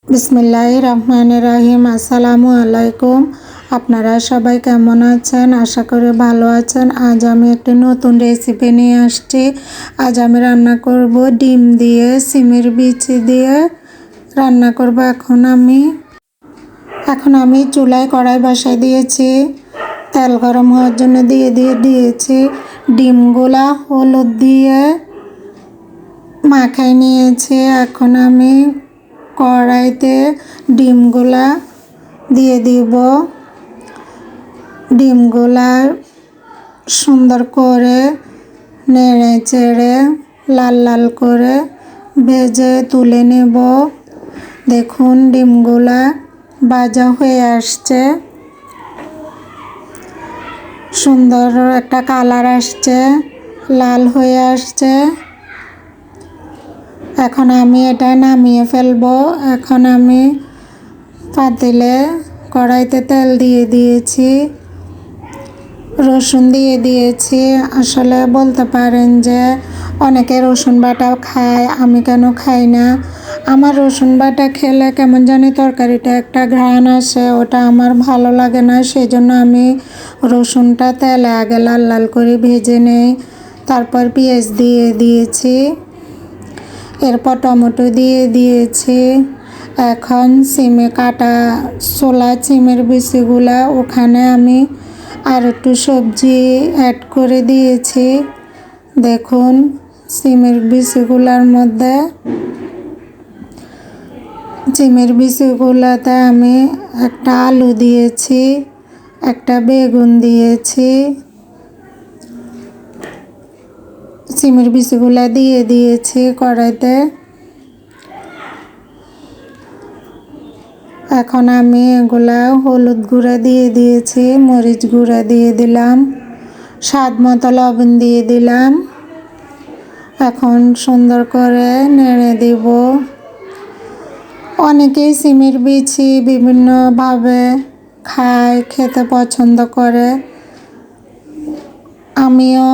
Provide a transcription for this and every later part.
বিসমিল্লাহির রহমানির রহিম। আসসালামু আলাইকুম। আপনারা সবাই কেমন আছেন? আশা করি ভালো আছেন। আজ আমি একটি নতুন রেসিপি নিয়ে আসছি। আজ আমি রান্না করব ডিম দিয়ে, সিমের বিচি দিয়ে রান্না করব। এখন আমি চুলায় কড়াই বসাই দিয়েছি। তেল গরম হওয়ার জন্য দিয়েছি ডিমগুলা হলুদ দিয়ে মাখাই নিয়েছি। এখন আমি কড়াইতে ডিমগুলা দিয়ে দিব। ডিমগুলা সুন্দর করে নেড়ে চেড়ে লাল লাল করে ভেজে তুলে নেব। দেখুন ডিমগুলা ভাজা হয়ে আসছে, সুন্দর একটা কালার আসছে, লাল হয়ে আসছে। এখন আমি এটা নামিয়ে ফেলবো। এখন আমি পাতিলে কড়াইতে তেল দিয়ে দিয়েছি, রসুন দিয়ে দিয়েছি। আসলে বলতে পারেন যে অনেকে রসুন বাটা খায়, আমি কেন খাই না। আমার রসুন বাটা খেলে কেমন জানি তরকারিটা একটা ঘ্রাণ আসে, ওটা আমার ভালো লাগে না। সেই জন্য আমি রসুনটা তেলে আগে লাল লাল করে ভেজে নেই। তারপর পেঁয়াজ দিয়ে দিয়েছি, এরপর টমেটো দিয়ে দিয়েছি। এখন সিমে কাটা ছোলা সিমের বিচিগুলা ওখানে আমি আর একটু সবজি অ্যাড করে দিয়েছি। দেখুন সিমের বিচিগুলাতে আমি একটা আলু দিয়েছি, একটা বেগুন দিয়েছি। সিমের বিচিগুলা দিয়ে দিয়েছি কড়াইতে। এখন আমি এগুলা হলুদ গুঁড়া দিয়ে দিয়েছি, মরিচ গুঁড়া দিয়ে দিলাম, স্বাদ মতো লবণ দিয়ে দিলাম। এখন সুন্দর করে নেড়ে দিব। অনেকেই সিমের বিচি বিভিন্নভাবে খায়, খেতে পছন্দ করে। আমিও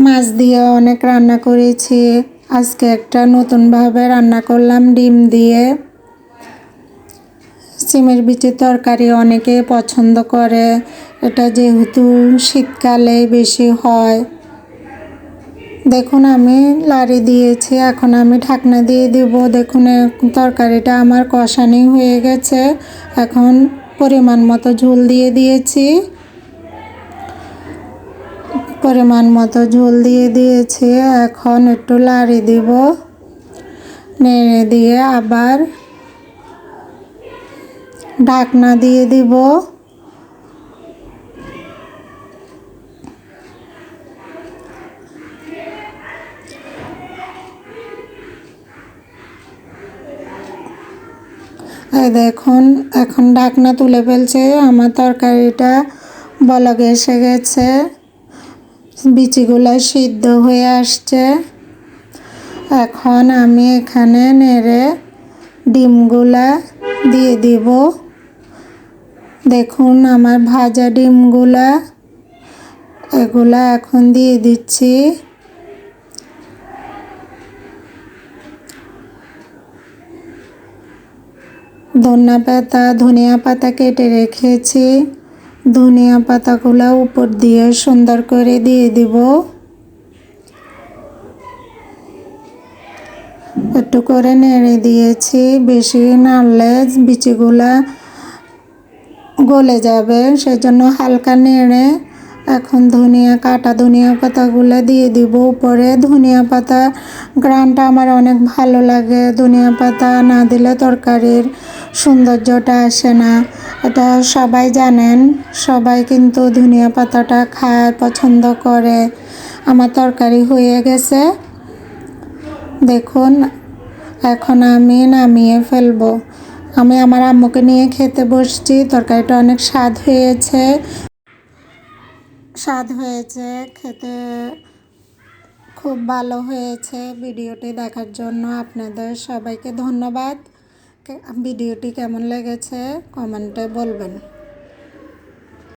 মাছ দিয়ে অনেক রান্না করেছি। আজকে একটা নতুনভাবে রান্না করলাম ডিম দিয়ে। সিমের বিচির তরকারি অনেকে পছন্দ করে, এটা যেহেতু শীতকালে বেশি হয়। দেখুন আমি লাড়ি দিয়েছি, এখন আমি ঢাকনা দিয়ে দিব। দেখুন তরকারিটা আমার কষানি হয়ে গেছে। এখন পরিমাণ মতো ঝোল দিয়ে দিয়েছি, এখন একটু লাড়ি দিব, নেড়ে দিয়ে আবার ঢাকনা দিয়ে দিব। এই দেখুন এখন ঢাকনা তুলে ফেলছে। আমার তরকারিটা বলক এসে গেছে, বিচিগুলো সিদ্ধ হয়ে আসছে। এখন আমি এখানে নেড়ে ডিমগুলা দিয়ে দিব। দেখুন আমার ভাজা ডিমগুলা এগুলা এখন দিয়ে দিচ্ছি। ধনিয়া পাতা কেটে রেখেছি, ধনিয়া পাতাগুলো উপর দিয়ে সুন্দর করে দিয়ে দিব। একটু করে নেড়ে দিয়েছি, বেশি নাড়লে বিচিগুলা গলে যাবে, সেজন্য হালকা নেড়ে এখন কাটা ধনিয়া পাতাগুলো দিয়ে দিব উপরে। ধনিয়া পাতা ঘ্রাণটা আমার অনেক ভালো লাগে। ধনিয়া পাতা না দিলে তরকারির সৌন্দর্যটা আসে না, এটা সবাই জানেন। সবাই কিন্তু ধনিয়া পাতাটা খায়, পছন্দ করে। আমার তরকারি হয়ে গেছে, দেখুন এখন আমি নামিয়ে ফেলবো। আমি আমার আম্মুকে নিয়ে খেতে বসছি। তরকারিটা অনেক স্বাদ হয়েছে, খেতে খুব ভালো হয়েছে। ভিডিওটি দেখার জন্য আপনাদের সবাইকে ধন্যবাদ। ভিডিওটি কেমন লেগেছে কমেন্টে বলবেন।